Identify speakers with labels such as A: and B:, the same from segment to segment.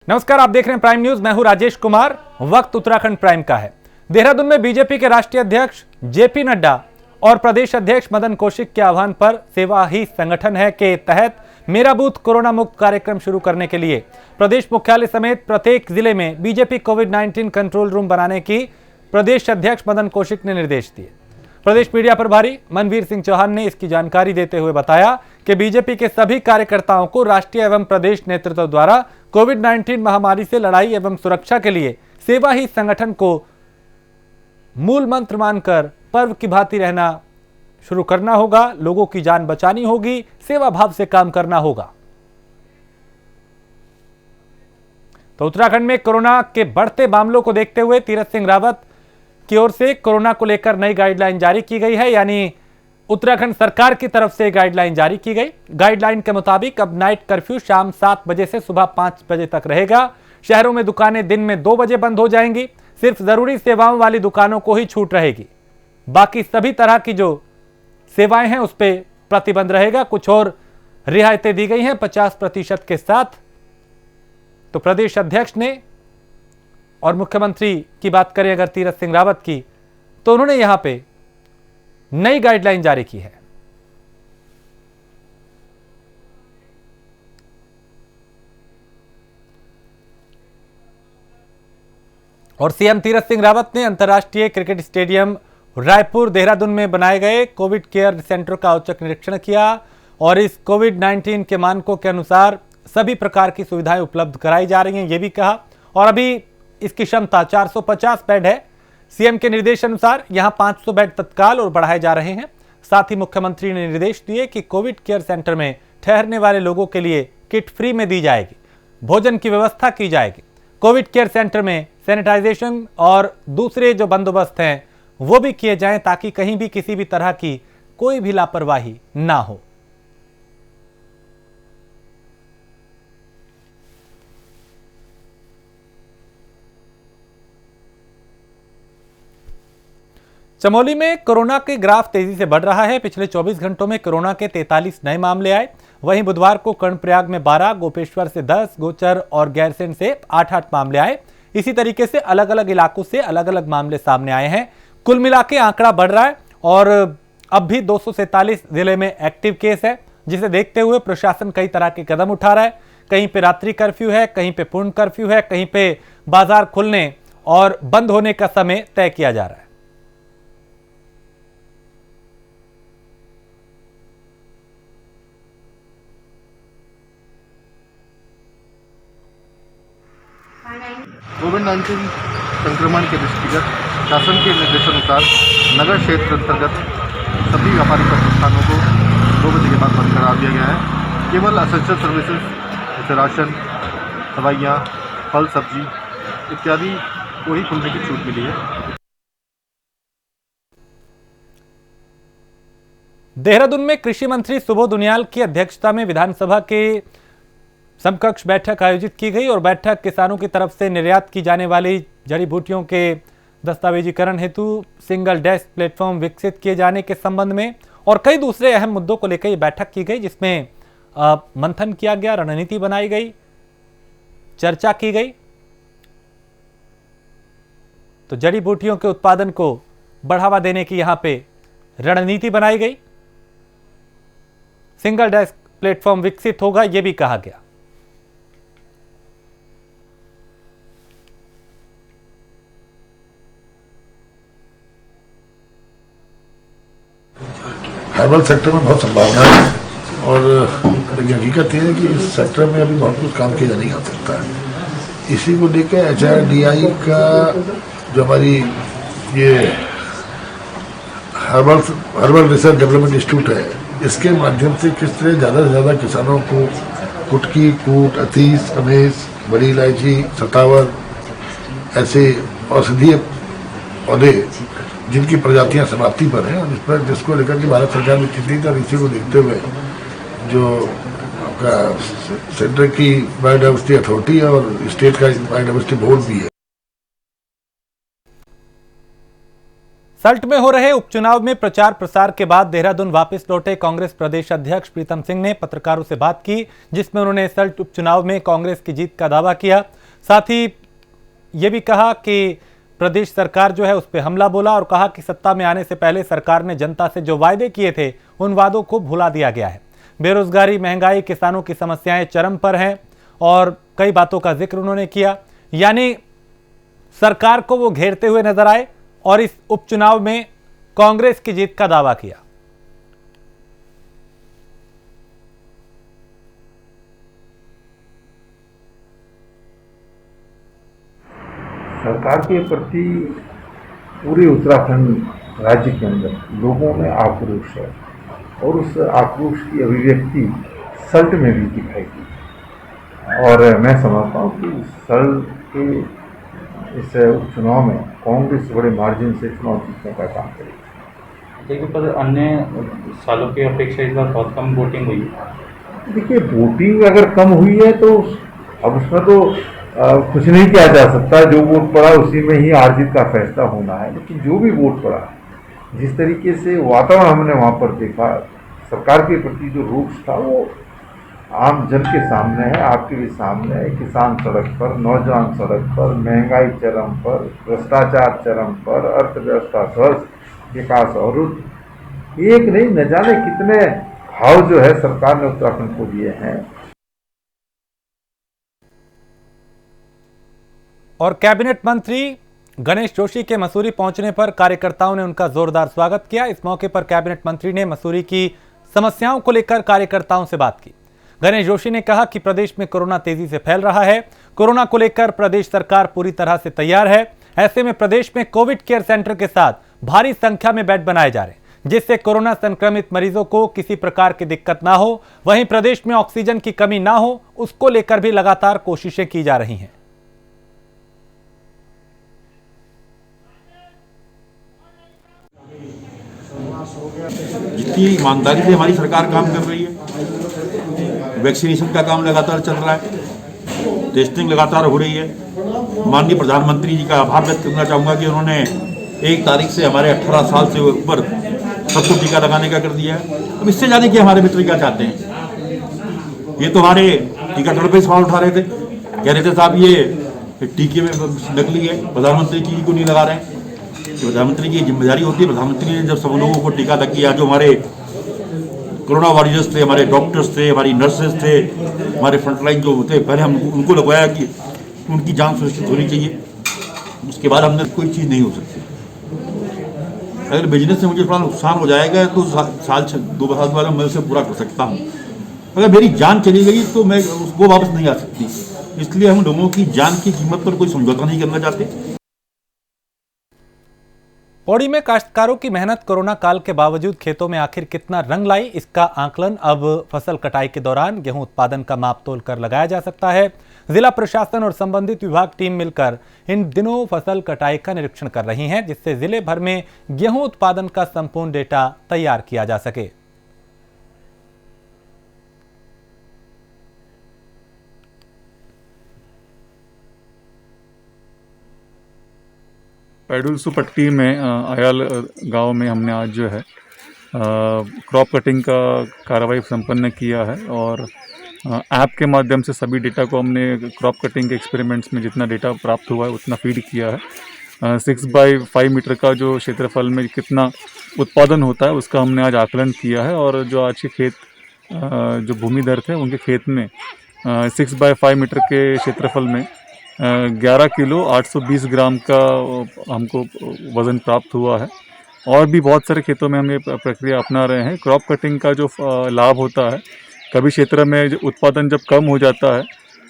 A: नमस्कार, आप देख रहे हैं प्राइम न्यूज। मैं हूं राजेश कुमार। वक्त उत्तराखंड प्राइम का है। देहरादून में बीजेपी के राष्ट्रीय अध्यक्ष जेपी नड्डा और प्रदेश अध्यक्ष मदन कौशिक के आह्वान पर सेवा ही संगठन है के तहत मेरा बूथ कोरोना मुक्त कार्यक्रम शुरू करने के लिए प्रदेश मुख्यालय समेत प्रत्येक जिले में बीजेपी कोविड-19 कंट्रोल रूम बनाने की प्रदेश अध्यक्ष मदन कौशिक ने निर्देश दिए। प्रदेश मीडिया प्रभारी मनवीर सिंह चौहान ने इसकी जानकारी देते हुए बताया कि बीजेपी के सभी कार्यकर्ताओं को राष्ट्रीय एवं प्रदेश नेतृत्व द्वारा कोविड-19 महामारी से लड़ाई एवं सुरक्षा के लिए सेवा ही संगठन को मूल मंत्र मानकर पर्व की भांति रहना शुरू करना होगा। लोगों की जान बचानी होगी, सेवा भाव से काम करना होगा। तो उत्तराखंड में कोरोना के बढ़ते मामलों को देखते हुए तीरथ सिंह रावत की ओर से कोरोना को लेकर नई गाइडलाइन जारी की गई है। यानी उत्तराखंड सरकार की तरफ से गाइडलाइन जारी की गई। गाइडलाइन के मुताबिक अब नाइट कर्फ्यू शाम 7 बजे से सुबह 5 बजे तक रहेगा। शहरों में दुकानें दिन में 2 बजे बंद हो जाएंगी। सिर्फ जरूरी सेवाओं वाली दुकानों को ही छूट रहेगी। बाकी सभी तरह की जो सेवाएं हैं उस पर प्रतिबंध रहेगा। कुछ और रियायतें दी गई हैं 50% के साथ। तो प्रदेश अध्यक्ष ने और मुख्यमंत्री की बात करें अगर तीरथ सिंह रावत की, तो उन्होंने यहां पे नई गाइडलाइन जारी की है। और सीएम तीरथ सिंह रावत ने अंतर्राष्ट्रीय क्रिकेट स्टेडियम रायपुर देहरादून में बनाए गए कोविड केयर सेंटर का औचक निरीक्षण किया और इस कोविड-19 के मानकों के अनुसार सभी प्रकार की सुविधाएं उपलब्ध कराई जा रही हैं, ये भी कहा। और अभी इसकी क्षमता 450 बेड है। सीएम के निर्देश अनुसार यहां 500 बेड तत्काल और बढ़ाए जा रहे हैं। साथ ही मुख्यमंत्री ने निर्देश दिए कि कोविड केयर सेंटर में ठहरने वाले लोगों के लिए किट फ्री में दी जाएगी, भोजन की व्यवस्था की जाएगी। कोविड केयर सेंटर में सैनिटाइजेशन और दूसरे जो बंदोबस्त हैं वो भी किए जाएं ताकि कहीं भी किसी भी तरह की कोई भी लापरवाही ना हो। चमोली में कोरोना के ग्राफ तेजी से बढ़ रहा है। पिछले 24 घंटों में कोरोना के 43 नए मामले आए। वहीं बुधवार को कर्णप्रयाग में 12, गोपेश्वर से 10, गोचर और गैरसैंण से 8-8 मामले आए। इसी तरीके से अलग अलग इलाकों से अलग अलग मामले सामने आए हैं। कुल मिला के आंकड़ा बढ़ रहा है और अब भी 247 जिले में एक्टिव केस है, जिसे देखते हुए प्रशासन कई तरह के कदम उठा रहा है। कहीं पे रात्रि कर्फ्यू है, कहीं पे पूर्ण कर्फ्यू है, कहीं पे बाजार खुलने और बंद होने का समय तय किया जा रहा है।
B: कोविड-19 संक्रमण के दृष्टिगत शासन के निर्देशानुसार नगर क्षेत्र अंतर्गत सभी व्यापारिक प्रतिष्ठानों को 2 बजे के बाद बंद करा दिया गया है। केवल एसेंशियल सर्विसेज जैसे राशन, दवाइयाँ, फल सब्जी इत्यादि को ही खुलने की छूट मिली है।
A: देहरादून में कृषि मंत्री सुबोध उनियाल की अध्यक्षता में विधानसभा के समकक्ष बैठक आयोजित की गई और बैठक किसानों की तरफ से निर्यात की जाने वाली जड़ी बूटियों के दस्तावेजीकरण हेतु सिंगल डेस्क प्लेटफॉर्म विकसित किए जाने के संबंध में और कई दूसरे अहम मुद्दों को लेकर बैठक की गई, जिसमें मंथन किया गया, रणनीति बनाई गई, चर्चा की गई। तो जड़ी बूटियों के उत्पादन को बढ़ावा देने की यहां पे रणनीति बनाई गई। सिंगल डेस्क प्लेटफॉर्म विकसित होगा, यह भी कहा गया।
C: हर्बल सेक्टर में बहुत संभावना है और हकीकत ये है कि इस सेक्टर में अभी बहुत कुछ काम किया नहीं आ सकता है। इसी को लेकर HRDI का जो हमारी ये हर्बल रिसर्च डेवलपमेंट इंस्टीट्यूट है, इसके माध्यम से किस तरह ज़्यादा से ज़्यादा किसानों को कुटकी, कूट, अतीस, अमेज, बड़ी इलायची, सतावर ऐसे औषधीय पौधे जिनकी प्रजातियां समाप्ति पर हैं और इस पर जिसको लेकर के भारत सरकार ने चिंतित है और इसी को देखते हुए जो आपका सेंटर की बायोडाइवर्सिटी अथॉरिटी है और स्टेट का बायोडाइवर्सिटी बोर्ड भी है।
A: सल्ट में हो रहे उपचुनाव में प्रचार प्रसार के बाद देहरादून वापस लौटे कांग्रेस प्रदेश अध्यक्ष प्रीतम सिंह ने पत्रकारों से बात की, जिसमें उन्होंने सल्ट उपचुनाव में कांग्रेस की जीत का दावा किया। साथ ही ये भी कहा कि प्रदेश सरकार जो है उस पर हमला बोला और कहा कि सत्ता में आने से पहले सरकार ने जनता से जो वायदे किए थे उन वादों को भुला दिया गया है। बेरोजगारी, महंगाई, किसानों की समस्याएं चरम पर हैं और कई बातों का जिक्र उन्होंने किया। यानी सरकार को वो घेरते हुए नजर आए और इस उपचुनाव में कांग्रेस की जीत का दावा किया।
D: सरकार के प्रति पूरे उत्तराखंड राज्य के अंदर लोगों में आक्रोश है और उस आक्रोश की अभिव्यक्ति सल्ट में भी दिखाई दी और मैं समझता हूँ कि सल्ट के इस उपचुनाव में कांग्रेस बड़े मार्जिन से चुनाव जीतने का काम करेगी।
E: देखिए, पर अन्य सालों की अपेक्षा इस बार बहुत कम वोटिंग हुई है।
D: देखिए, वोटिंग अगर कम हुई है तो अब उसमें तो कुछ नहीं किया जा सकता। जो वोट पड़ा उसी में ही हार जीत का फैसला होना है। लेकिन जो भी वोट पड़ा, जिस तरीके से वातावरण हमने वहाँ पर देखा, सरकार के प्रति जो रोष था वो आम जन के सामने है, आपके भी सामने है। किसान सड़क पर, नौजवान सड़क पर, महंगाई चरम पर, भ्रष्टाचार चरम पर, अर्थव्यवस्था ध्वस्त, विकास अवरुद्ध, एक नहीं न जाने कितने भाव जो है सरकार ने उत्तराखंड को दिए हैं।
A: और कैबिनेट मंत्री गणेश जोशी के मसूरी पहुंचने पर कार्यकर्ताओं ने उनका जोरदार स्वागत किया। इस मौके पर कैबिनेट मंत्री ने मसूरी की समस्याओं को लेकर कार्यकर्ताओं से बात की। गणेश जोशी ने कहा कि प्रदेश में कोरोना तेजी से फैल रहा है। कोरोना को लेकर प्रदेश सरकार पूरी तरह से तैयार है। ऐसे में प्रदेश में कोविड केयर सेंटर के साथ भारी संख्या में बेड बनाए जा रहे हैं, जिससे कोरोना संक्रमित मरीजों को किसी प्रकार की दिक्कत ना हो। वहीं प्रदेश में ऑक्सीजन की कमी ना हो, उसको लेकर भी लगातार कोशिशें की जा रही हैं।
F: जितनी ईमानदारी से हमारी सरकार काम कर रही है, वैक्सीनेशन का काम लगातार चल रहा है, टेस्टिंग लगातार हो रही है। माननीय प्रधानमंत्री जी का आभार व्यक्त करना चाहूँगा कि उन्होंने 1 तारीख से हमारे 18 साल से ऊपर सबको टीका लगाने का कर दिया है। अब इससे जाने कि हमारे मित्र क्या चाहते हैं। ये तो हमारे टीकाकरण पर सवाल उठा रहे थे, कह रहे थे साहब ये टीके में नकली है, प्रधानमंत्री की को नहीं लगा रहे हैं। प्रधानमंत्री की जिम्मेदारी होती है। प्रधानमंत्री ने जब सब लोगों को टीका तक किया, जो हमारे कोरोना वॉरियर्स थे, हमारे डॉक्टर्स थे, हमारी नर्सेज थे, हमारे फ्रंटलाइन जो होते, पहले हम उनको लगवाया कि उनकी जान सुरक्षित होनी चाहिए। उसके बाद हमने कोई चीज़ नहीं हो सकती। अगर बिजनेस से मुझे थोड़ा नुकसान हो जाएगा तो साल 2 साल वाला मैं उसे पूरा कर सकता हूँ। अगर मेरी जान चली गई तो मैं वो वापस नहीं आ सकती। इसलिए हम लोगों की जान की कीमत पर कोई समझौता नहीं करना चाहते।
A: पौड़ी में काश्तकारों की मेहनत कोरोना काल के बावजूद खेतों में आखिर कितना रंग लाई, इसका आकलन अब फसल कटाई के दौरान गेहूं उत्पादन का माप तोल कर लगाया जा सकता है। जिला प्रशासन और संबंधित विभाग टीम मिलकर इन दिनों फसल कटाई का निरीक्षण कर रही हैं, जिससे जिले भर में गेहूं उत्पादन का संपूर्ण डेटा तैयार किया जा सके।
G: पैडुलसू पट्टी में आयाल गांव में हमने आज जो है क्रॉप कटिंग का कार्रवाई संपन्न किया है और ऐप के माध्यम से सभी डेटा को हमने क्रॉप कटिंग के एक्सपेरिमेंट्स में जितना डेटा प्राप्त हुआ है उतना फीड किया है। 6x5 मीटर का जो क्षेत्रफल में कितना उत्पादन होता है उसका हमने आज आकलन किया है और जो आज के खेत जो भूमिधर थे उनके खेत में 6x5 मीटर के क्षेत्रफल में 11 किलो 820 ग्राम का हमको वज़न प्राप्त हुआ है। और भी बहुत सारे खेतों में हम ये प्रक्रिया अपना रहे हैं। क्रॉप कटिंग का जो लाभ होता है, कभी क्षेत्र में जो उत्पादन जब कम हो जाता है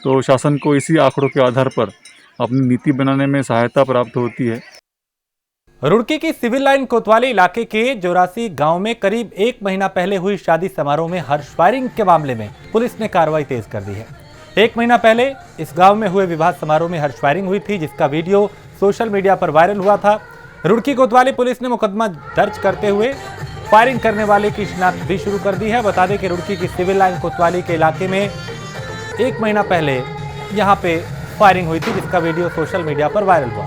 G: तो शासन को इसी आंकड़ों के आधार पर अपनी नीति बनाने में सहायता प्राप्त होती है।
A: रुड़की की सिविल लाइन कोतवाली इलाके के जोरासी गांव में करीब 1 महीना पहले हुई शादी समारोह में हर्ष फायरिंग के मामले में पुलिस ने कार्रवाई तेज कर दी है। 1 महीना पहले इस गांव में हुए विवाह समारोह में हर्ष फायरिंग हुई थी, जिसका वीडियो सोशल मीडिया पर वायरल हुआ था। रुड़की कोतवाली पुलिस ने मुकदमा दर्ज करते हुए फायरिंग करने वाले की शिनाख्त भी शुरू कर दी है। बता दें कि रुड़की की सिविल लाइन कोतवाली के इलाके में 1 महीना पहले यहां पे फायरिंग हुई थी, जिसका वीडियो सोशल मीडिया पर वायरल हुआ।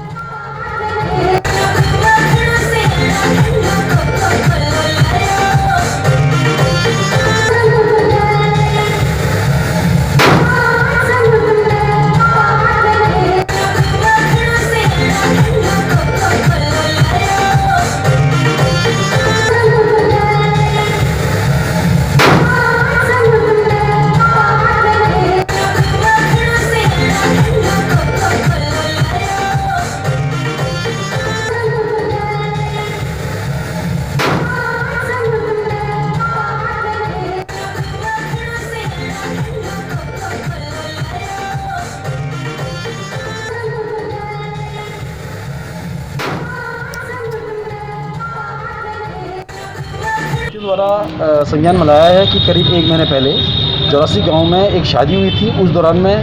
H: द्वारा संज्ञान में लाया है कि करीब 1 महीने पहले चौरासी गांव में एक शादी हुई थी। उस दौरान में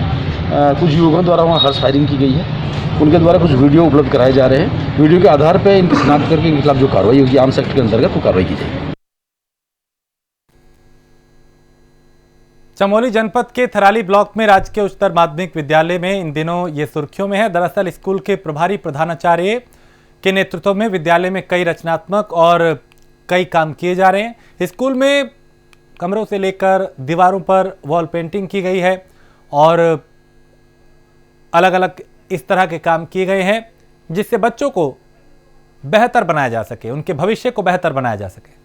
H: कुछ युवकों द्वारा वहां हर्ष फायरिंग की गई है। उनके द्वारा कुछ वीडियो उपलब्ध कराए जा रहे हैं। वीडियो के आधार पर इनकी शिनाख्त करके इनके खिलाफ जो कार्रवाई होगी आर्म्स एक्ट के अंतर्गत वो कार्रवाई की जाएगी।
A: चमोली जनपद के थराली ब्लॉक में राजकीय उच्चतर माध्यमिक विद्यालय में इन दिनों ये सुर्खियों में है। दरअसल स्कूल के प्रभारी प्रधानाचार्य के नेतृत्व में विद्यालय में कई रचनात्मक और कई काम किए जा रहे हैं। स्कूल में कमरों से लेकर दीवारों पर वॉल पेंटिंग की गई है और अलग अलग इस तरह के काम किए गए हैं जिससे बच्चों को बेहतर बनाया जा सके, उनके भविष्य को बेहतर बनाया जा सके।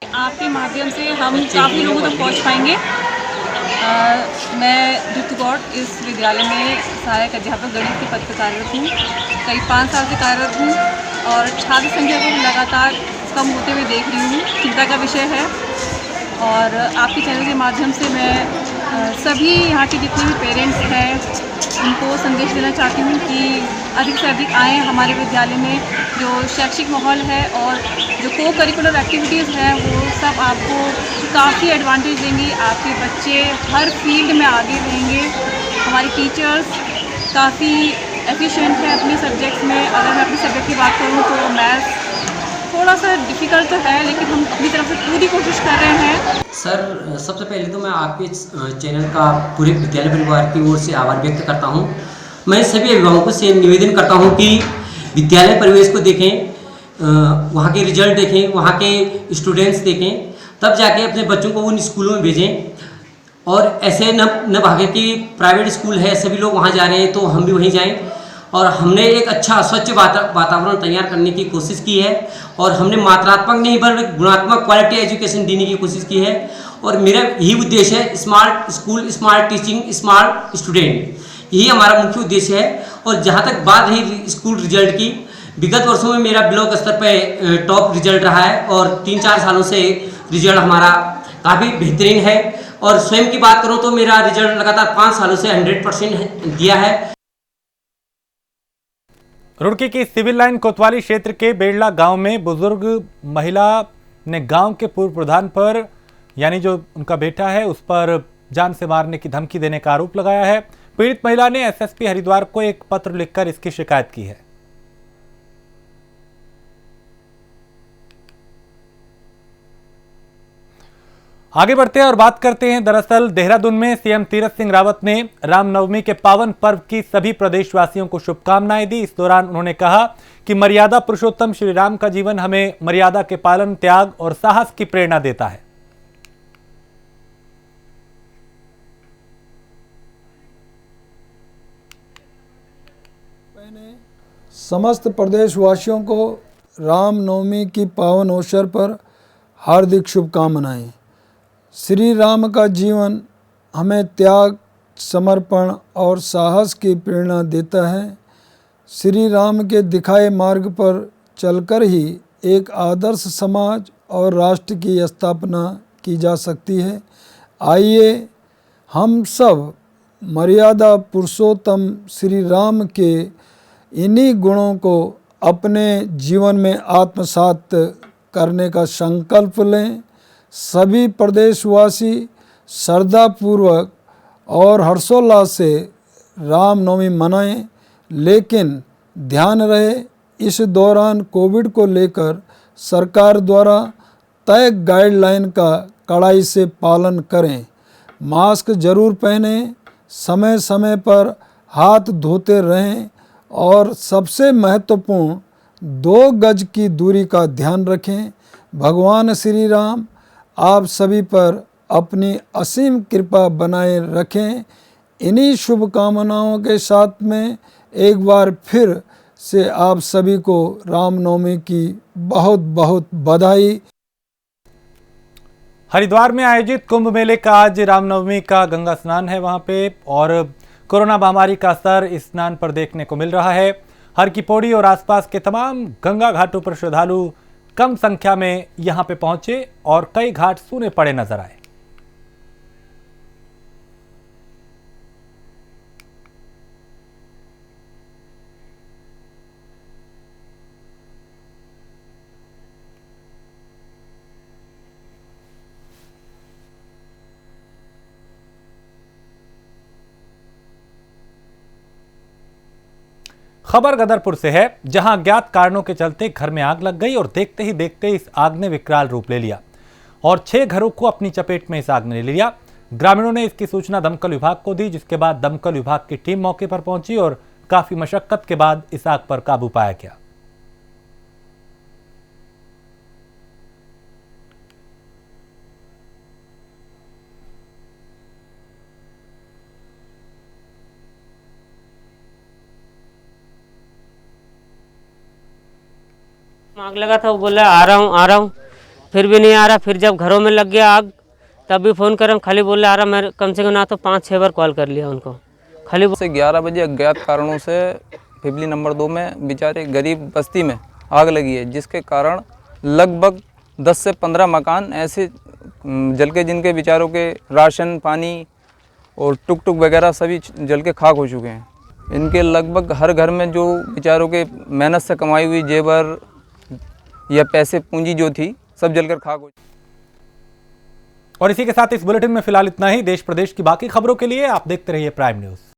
I: आपके माध्यम से हम काफ़ी लोगों तक पहुंच पाएंगे। मैं ऋतु गौड़ इस विद्यालय में सहायक अध्यापक गणित के पद पर कार्यरत हूँ। करीब 5 साल से कार्यरत हूँ और छात्र संख्या को लगातार कम होते हुए देख रही हूँ। चिंता का विषय है और आपके चैनल के माध्यम से मैं सभी यहाँ के जितने भी पेरेंट्स हैं उनको संदेश देना चाहती हूँ कि अधिक से अधिक आएँ हमारे विद्यालय में। जो शैक्षिक माहौल है और जो को करिकुलर एक्टिविटीज़ हैं वो सब आपको काफ़ी एडवांटेज देंगी। आपके बच्चे हर फील्ड में आगे रहेंगे। हमारी टीचर्स काफ़ी एफिशिएंट है अपने सब्जेक्ट्स में। अगर मैं अपने सब्जेक्ट की बात करूँ तो मैथ्स थोड़ा सा डिफ़िकल्ट तो है लेकिन हम अपनी तरफ से पूरी कोशिश कर रहे हैं।
J: सर, सबसे पहले तो मैं आपके चैनल का पूरे विद्यालय परिवार की ओर से आभार व्यक्त करता हूं। मैं सभी अभिभावकों से निवेदन करता हूं कि विद्यालय परिवेश को देखें, वहां के रिजल्ट देखें, वहां के स्टूडेंट्स देखें, तब जाके अपने बच्चों को उन स्कूलों में भेजें। और ऐसे न भागे कि प्राइवेट स्कूल है सभी लोग वहाँ जा रहे हैं तो हम भी वहीं जाएँ। और हमने एक अच्छा स्वच्छ वातावरण तैयार करने की कोशिश की है और हमने मात्रात्मक नहीं बल्कि गुणात्मक क्वालिटी एजुकेशन देने की कोशिश की है। और मेरा यही उद्देश्य है, smart school, smart teaching, smart student, यही हमारा मुख्य उद्देश्य है। और जहाँ तक बात रही स्कूल रिजल्ट की, विगत वर्षों में मेरा ब्लॉक स्तर पर टॉप रिजल्ट रहा है और 3-4 सालों से रिजल्ट हमारा काफ़ी बेहतरीन है। और स्वयं की बात करूँ तो मेरा रिजल्ट लगातार 5 सालों से 100% दिया है।
A: रुड़की की सिविल लाइन कोतवाली क्षेत्र के बेड़ला गांव में बुजुर्ग महिला ने गांव के पूर्व प्रधान पर, यानी जो उनका बेटा है, उस पर जान से मारने की धमकी देने का आरोप लगाया है। पीड़ित महिला ने एसएसपी हरिद्वार को एक पत्र लिखकर इसकी शिकायत की है। आगे बढ़ते हैं और बात करते हैं। दरअसल देहरादून में सीएम तीरथ सिंह रावत ने रामनवमी के पावन पर्व की सभी प्रदेशवासियों को शुभकामनाएं दी। इस दौरान उन्होंने कहा कि मर्यादा पुरुषोत्तम श्री राम का जीवन हमें मर्यादा के पालन, त्याग और साहस की प्रेरणा देता है।
K: समस्त प्रदेशवासियों को रामनवमी की पावन अवसर पर हार्दिक शुभकामनाएं। श्री राम का जीवन हमें त्याग, समर्पण और साहस की प्रेरणा देता है। श्री राम के दिखाए मार्ग पर चलकर ही एक आदर्श समाज और राष्ट्र की स्थापना की जा सकती है। आइए हम सब मर्यादा पुरुषोत्तम श्री राम के इन्हीं गुणों को अपने जीवन में आत्मसात करने का संकल्प लें। सभी प्रदेशवासी श्रद्धापूर्वक और हर्षोल्लास से रामनवमी मनाएं, लेकिन ध्यान रहे इस दौरान कोविड को लेकर सरकार द्वारा तय गाइडलाइन का कड़ाई से पालन करें। मास्क जरूर पहनें, समय समय पर हाथ धोते रहें और सबसे महत्वपूर्ण 2 गज की दूरी का ध्यान रखें। भगवान श्री राम आप सभी पर अपनी असीम कृपा बनाए रखें। इन्हीं शुभकामनाओं के साथ में एक बार फिर से आप सभी को रामनवमी की बहुत बहुत बधाई।
A: हरिद्वार में आयोजित कुंभ मेले का आज रामनवमी का गंगा स्नान है वहां पे, और कोरोना महामारी का असर इस स्नान पर देखने को मिल रहा है। हर की पौड़ी और आसपास के तमाम गंगा घाटों पर श्रद्धालु कम संख्या में यहां पे पहुंचे और कई घाट सूने पड़े नजर आए। खबर गदरपुर से है, जहां अज्ञात कारणों के चलते घर में आग लग गई और देखते ही देखते इस आग ने विकराल रूप ले लिया और 6 घरों को अपनी चपेट में इस आग ने ले लिया। ग्रामीणों ने इसकी सूचना दमकल विभाग को दी, जिसके बाद दमकल विभाग की टीम मौके पर पहुंची और काफी मशक्कत के बाद इस आग पर काबू पाया गया।
L: आग लगा था, वो बोला आ रहा हूँ, फिर भी नहीं आ रहा। फिर जब घरों में लग गया आग तब भी फ़ोन कर खाली बोले आ रहा। मैं कम से कम ना तो 5-6 बार कॉल कर लिया उनको। खाली
M: से 11 बजे अज्ञात कारणों से पिपली नंबर 2 में बेचारे गरीब बस्ती में आग लगी है, जिसके कारण लगभग 10 से 15 मकान ऐसे जल के जिनके बेचारों के राशन पानी और टुक टुक वगैरह सभी जल के खाक हो चुके हैं। इनके लगभग हर घर में जो बेचारों के मेहनत से कमाई हुई जेवर या पैसे पूंजी जो थी सब जलकर खाक हो।
A: और इसी के साथ इस बुलेटिन में फिलहाल इतना ही। देश प्रदेश की बाकी खबरों के लिए आप देखते रहिए प्राइम न्यूज़।